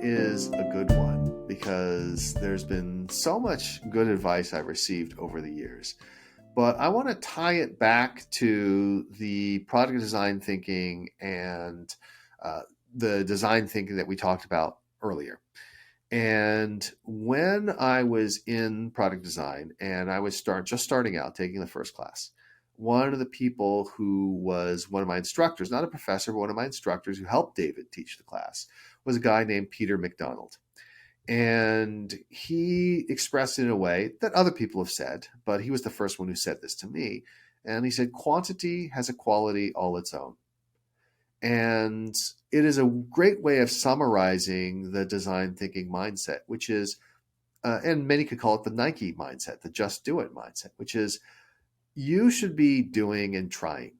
is a good one because there's been so much good advice I've received over the years. But I want to tie it back to the product design thinking and the design thinking that we talked about earlier. And when I was in product design and I was just starting out taking the first class, one of the people who was one of my instructors, not a professor, but one of my instructors who helped David teach the class, was a guy named Peter McDonald. And he expressed it in a way that other people have said, but he was the first one who said this to me. And he said, quantity has a quality all its own. And it is a great way of summarizing the design thinking mindset, which is, and many could call it the Nike mindset, the just do it mindset, which is you should be doing and trying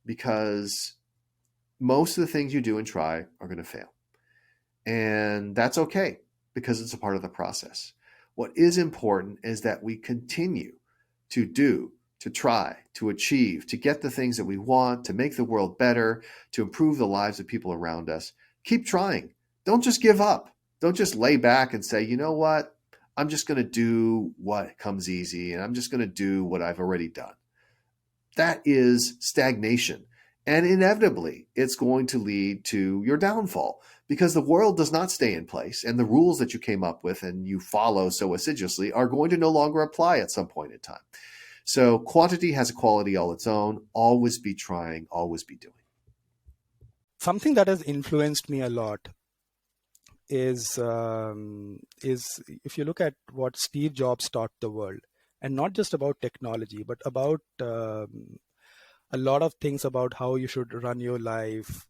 because most of the things you do and try are going to fail. And that's okay because it's a part of the process. What is important is that we continue to do, to try, to achieve, to get the things that we want, to make the world better, to improve the lives of people around us. Keep trying. Don't just give up. Don't just lay back and say, you know what? I'm just going to do what comes easy and I'm just going to do what I've already done. That is stagnation. And inevitably, it's going to lead to your downfall because the world does not stay in place and the rules that you came up with and you follow so assiduously are going to no longer apply at some point in time. So quantity has a quality all its own. Always be trying, always be doing. Something that has influenced me a lot is if you look at what Steve Jobs taught the world, and not just about technology, but about a lot of things about how you should run your life.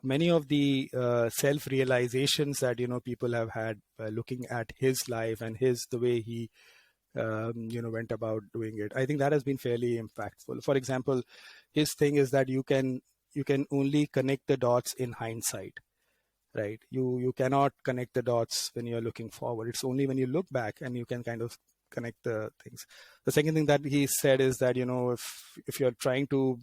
Many of the self-realizations that people have had looking at his life and the way he went about doing it. I think that has been fairly impactful. For example, his thing is that you can only connect the dots in hindsight, right? You cannot connect the dots when you're looking forward. It's only when you look back and you can kind of connect the things. The second thing that he said is that if you're trying to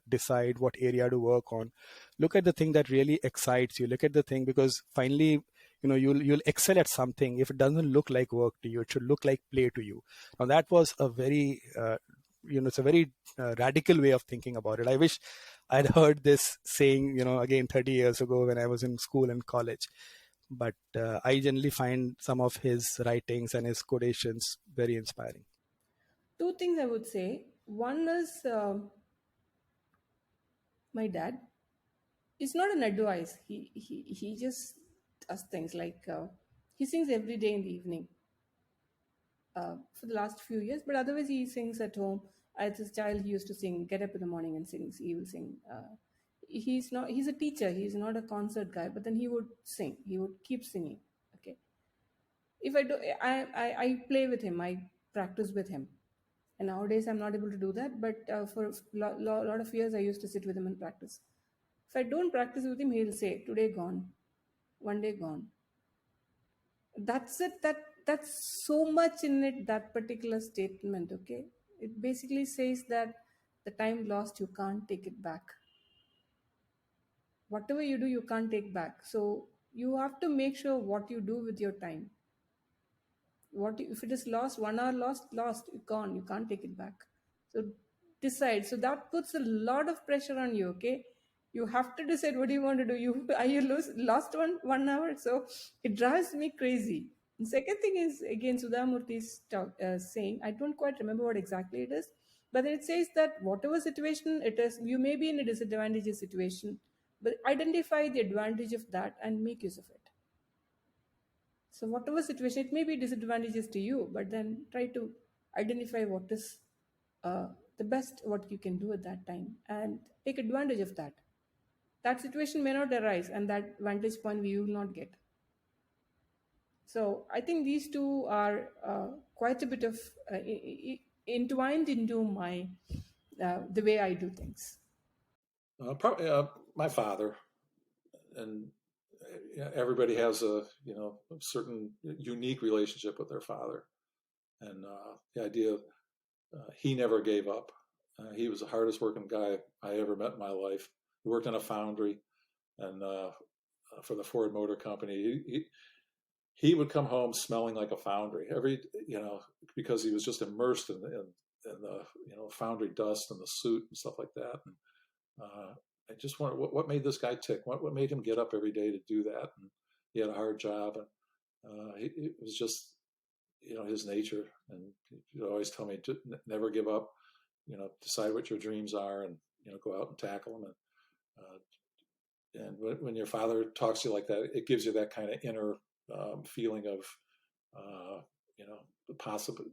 decide what area to work on, look at the thing that really excites you. Look at the thing, because finally you'll excel at something if it doesn't look like work to you. It should look like play to you. Now that was a very it's a very radical way of thinking about it. I wish I'd heard this saying again 30 years ago when I was in school and college. But I generally find some of his writings and his quotations very inspiring. Two things I would say. One is my dad. It's not an advice. He just does things like he sings every day in the evening for the last few years. But otherwise, he sings at home. As a child, he used to sing, get up in the morning and sing. He will sing. He's a teacher. He's not a concert guy. But then he would sing. He would keep singing. Okay. If I do, I play with him. I practice with him. And nowadays, I'm not able to do that. But for a lot of years, I used to sit with him and practice. If I don't practice with him, he'll say, today gone, one day gone. That's it. That's so much in it, that particular statement, okay? It basically says that the time lost, you can't take it back. Whatever you do, you can't take back. So you have to make sure what you do with your time. If it is lost, 1 hour lost, gone, you can't take it back. So decide. So that puts a lot of pressure on you, okay? You have to decide what you want to do. You lost 1 hour, so it drives me crazy. And second thing is, again, Sudhamurthy's saying, I don't quite remember what exactly it is, but it says that whatever situation it is, you may be in a disadvantageous situation, but identify the advantage of that and make use of it. So whatever situation, it may be disadvantages to you, but then try to identify what is the best what you can do at that time and take advantage of that. That situation may not arise and that vantage point we will not get. So I think these two are quite a bit of entwined into my the way I do things. Probably my father, and everybody has a certain unique relationship with their father, and the idea he never gave up. He was the hardest working guy I ever met in my life. He worked in a foundry, and for the Ford Motor Company. He would come home smelling like a foundry because he was just immersed in the foundry dust and the suit and stuff like that. And I just wondered what made this guy tick. What made him get up every day to do that? And he had a hard job, and it was just his nature. And he'd always tell me to never give up. Decide what your dreams are, and go out and tackle them. And when your father talks to you like that, it gives you that kind of inner feeling of the possible.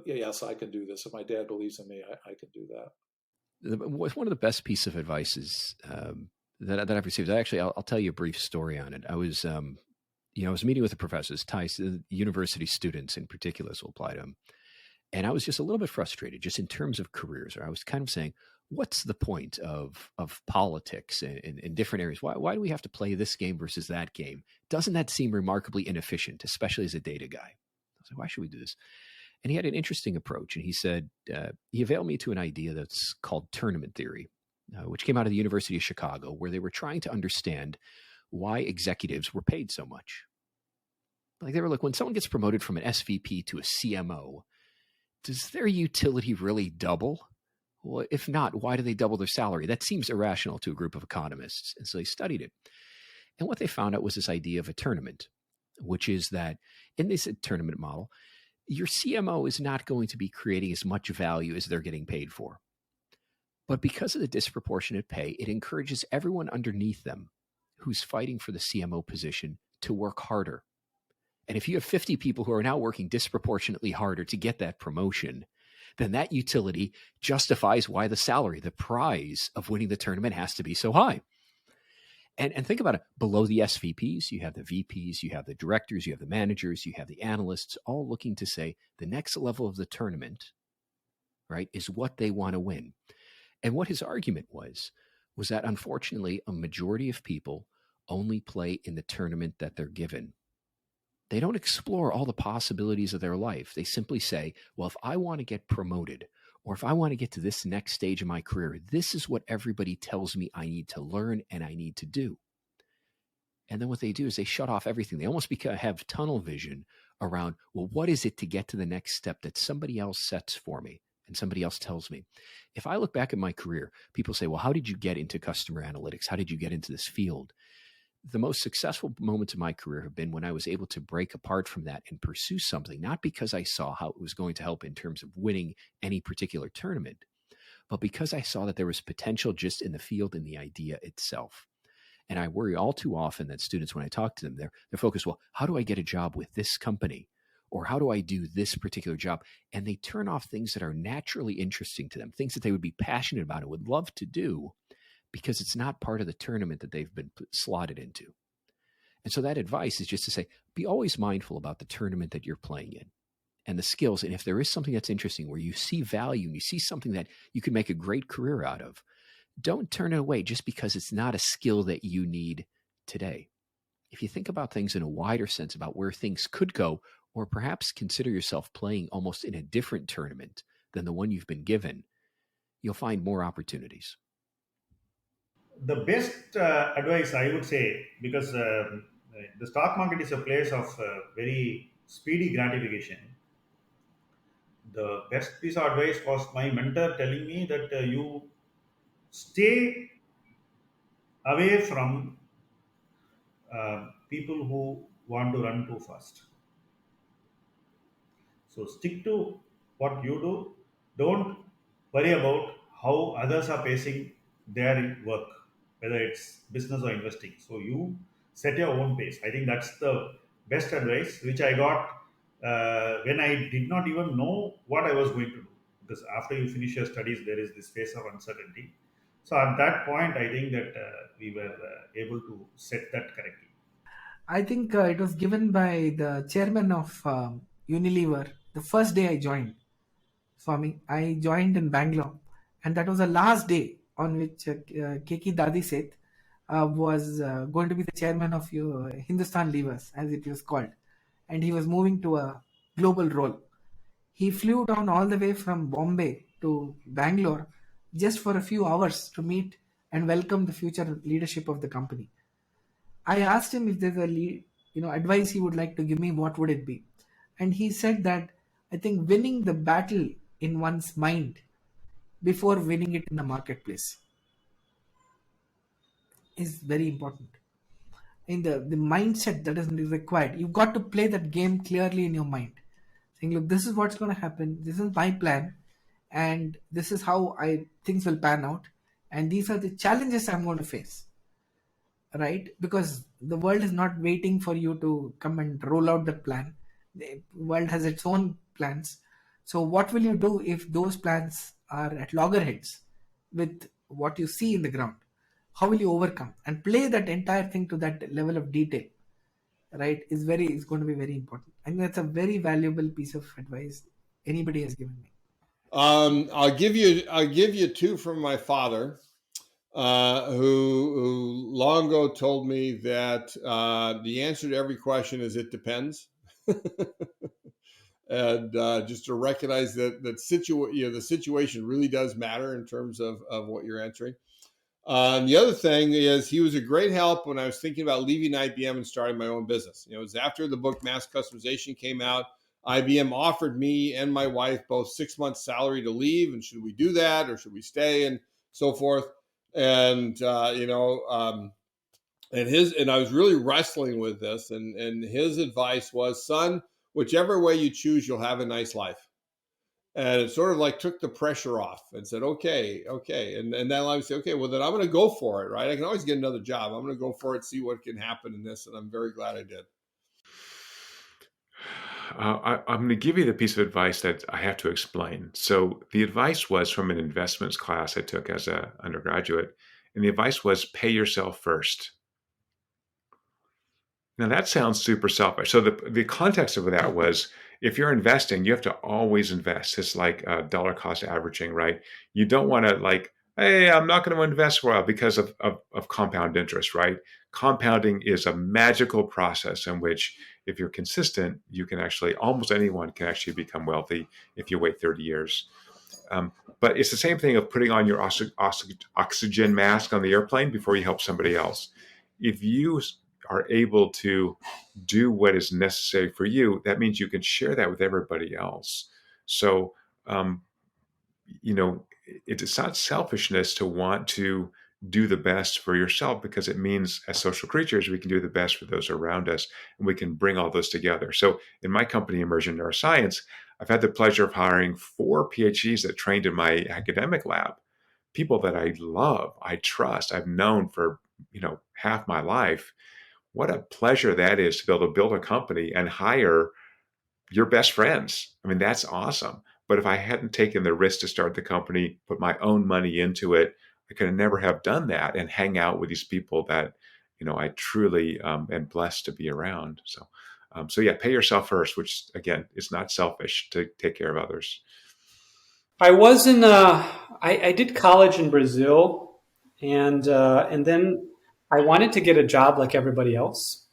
Yes, I can do this. If my dad believes in me, I can do that. One of the best pieces of advice that I've received. Actually, I'll tell you a brief story on it. I was meeting with the professors, university students in particular, so apply to them. And I was just a little bit frustrated just in terms of careers. Or I was kind of saying, what's the point of politics in different areas? Why do we have to play this game versus that game? Doesn't that seem remarkably inefficient, especially as a data guy? I was like, why should we do this? And he had an interesting approach. And he said, he availed me to an idea that's called tournament theory, which came out of the University of Chicago, where they were trying to understand why executives were paid so much. Like they were like, when someone gets promoted from an SVP to a CMO, does their utility really double? Well, if not, why do they double their salary? That seems irrational to a group of economists. And so they studied it. And what they found out was this idea of a tournament, which is that in this tournament model, your CMO is not going to be creating as much value as they're getting paid for. But because of the disproportionate pay, it encourages everyone underneath them who's fighting for the CMO position to work harder. And if you have 50 people who are now working disproportionately harder to get that promotion, then that utility justifies why the salary, the prize of winning the tournament, has to be so high. And think about it. Below the SVPs, you have the VPs, you have the directors, you have the managers, you have the analysts, all looking to say the next level of the tournament, right, is what they want to win. And what his argument was that unfortunately a majority of people only play in the tournament that they're given. They don't explore all the possibilities of their life. They simply say, well, if I want to get promoted, or if I want to get to this next stage of my career, this is what everybody tells me I need to learn and I need to do. And then what they do is they shut off everything. They almost have tunnel vision around, well, what is it to get to the next step that somebody else sets for me and somebody else tells me? If I look back at my career, people say, well, how did you get into customer analytics? How did you get into this field? The most successful moments of my career have been when I was able to break apart from that and pursue something, not because I saw how it was going to help in terms of winning any particular tournament, but because I saw that there was potential just in the field and the idea itself. And I worry all too often that students, when I talk to them, they're focused, well, how do I get a job with this company? Or how do I do this particular job? And they turn off things that are naturally interesting to them, things that they would be passionate about and would love to do, because it's not part of the tournament that they've been slotted into. And so that advice is just to say, be always mindful about the tournament that you're playing in and the skills. And if there is something that's interesting where you see value and you see something that you can make a great career out of, don't turn it away just because it's not a skill that you need today. If you think about things in a wider sense about where things could go, or perhaps consider yourself playing almost in a different tournament than the one you've been given, you'll find more opportunities. The best advice I would say, because the stock market is a place of very speedy gratification. The best piece of advice was my mentor telling me that you stay away from people who want to run too fast. So stick to what you do. Don't worry about how others are pacing their work, whether it's business or investing. So you set your own pace. I think that's the best advice which I got when I did not even know what I was going to do. Because after you finish your studies, there is this phase of uncertainty. So at that point, I think that we were able to set that correctly. I think it was given by the chairman of Unilever the first day I joined. Swami, I joined in Bangalore, and that was the last day on which Keki Dadi Seth was going to be the chairman of Hindustan Levers, as it was called, and he was moving to a global role. He flew down all the way from Bombay to Bangalore just for a few hours to meet and welcome the future leadership of the company. I asked him if there's a advice he would like to give me, what would it be? And he said that I think winning the battle in one's mind before winning it in the marketplace is very important. In the mindset that is required, you've got to play that game clearly in your mind, saying, look, this is what's going to happen, this is my plan, and this is how I things will pan out, and these are the challenges I'm going to face, right? Because the world is not waiting for you to come and roll out that plan. The world has its own plans. So what will you do if those plans are at loggerheads with what you see in the ground? How will you overcome and play that entire thing to that level of detail, right? Is going to be very important. I think that's a very valuable piece of advice anybody has given me. I'll give you two from my father, who long ago told me that the answer to every question is it depends. And just to recognize that the situation really does matter in terms of what you're answering. And the other thing is, he was a great help when I was thinking about leaving IBM and starting my own business. It was after the book Mass Customization came out. IBM offered me and my wife both 6 months salary to leave, and should we do that or should we stay, and so forth. And and I was really wrestling with this, and his advice was, son, whichever way you choose, you'll have a nice life. And it sort of like took the pressure off and said, okay. And then I would say, okay, well, then I'm going to go for it, right? I can always get another job. I'm going to go for it, see what can happen in this. And I'm very glad I did. I'm going to give you the piece of advice that I have to explain. So the advice was from an investments class I took as an undergraduate. And the advice was pay yourself first. Now that sounds super selfish. So the context of that was, if you're investing, you have to always invest. It's like dollar cost averaging, right? You don't want to like, hey, I'm not going to invest for a while because of compound interest, right? Compounding is a magical process in which, if you're consistent, you can actually, almost anyone can actually become wealthy if you wait 30 years. But it's the same thing of putting on your oxygen mask on the airplane before you help somebody else. If you are able to do what is necessary for you, that means you can share that with everybody else. So, it's not selfishness to want to do the best for yourself, because it means as social creatures, we can do the best for those around us, and we can bring all those together. So in my company, Immersion Neuroscience, I've had the pleasure of hiring 4 PhDs that trained in my academic lab, people that I love, I trust, I've known for, half my life. What a pleasure that is to be able to build a company and hire your best friends. I mean, that's awesome. But if I hadn't taken the risk to start the company, put my own money into it, I could never have done that and hang out with these people that, I truly am blessed to be around. So yeah, pay yourself first, which again, is not selfish to take care of others. I was I did college in Brazil, and then I wanted to get a job like everybody else.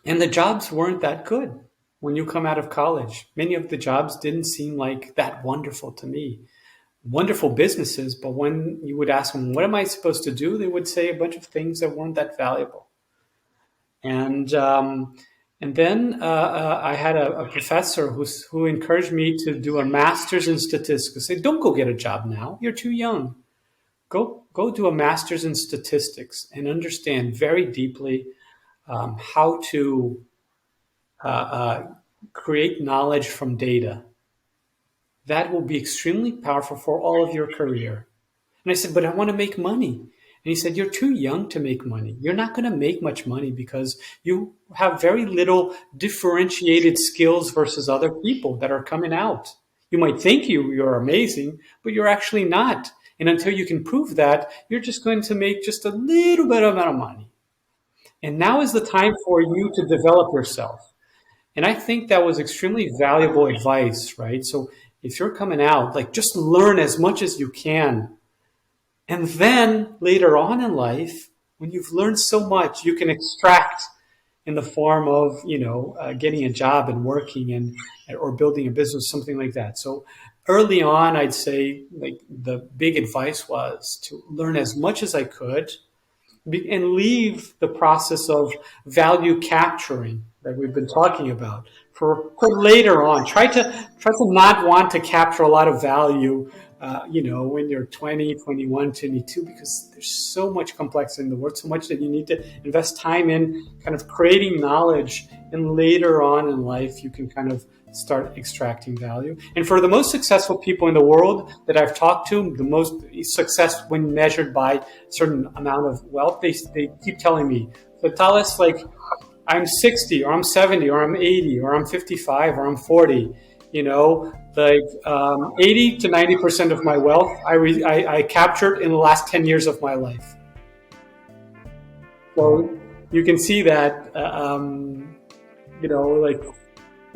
And the jobs weren't that good when you come out of college. Many of the jobs didn't seem like that wonderful to me. Wonderful businesses, but when you would ask them, what am I supposed to do? They would say a bunch of things that weren't that valuable. And then I had a professor who encouraged me to do a master's in statistics. Say, don't go get a job now. You're too young. Go do a master's in statistics and understand very deeply how to create knowledge from data. That will be extremely powerful for all of your career. And I said, but I want to make money. And he said, you're too young to make money. You're not going to make much money because you have very little differentiated skills versus other people that are coming out. You might think you're amazing, but you're actually not. And until you can prove that, you're just going to make just a little bit amount of money. And now is the time for you to develop yourself. And I think that was extremely valuable advice, right? So if you're coming out, like, just learn as much as you can. And then later on in life, when you've learned so much, you can extract in the form of, getting a job and working or building a business, something like that. So early on, I'd say, like, the big advice was to learn as much as I could and leave the process of value capturing that we've been talking about for later on. Try to not want to capture a lot of value, when you're 20, 21, 22, because there's so much complexity in the world, so much that you need to invest time in kind of creating knowledge, and later on in life, you can kind of start extracting value. And for the most successful people in the world that I've talked to, the most success when measured by a certain amount of wealth, they keep telling me, so Thales, like, I'm 60 or I'm 70 or I'm 80 or I'm 55 or I'm 40, 80 to 90% of my wealth I captured in the last 10 years of my life. So you can see that,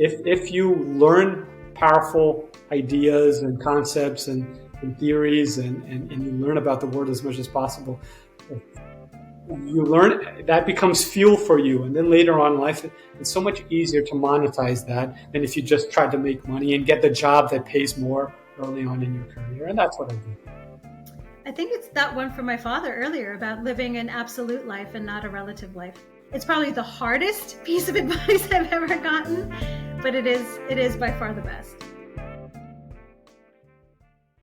if you learn powerful ideas and concepts and theories and you learn about the world as much as possible, you learn, that becomes fuel for you. And then later on in life, it's so much easier to monetize that than if you just try to make money and get the job that pays more early on in your career. And that's what I do. I think it's that one from my father earlier about living an absolute life and not a relative life. It's probably the hardest piece of advice I've ever gotten, but it is by far the best.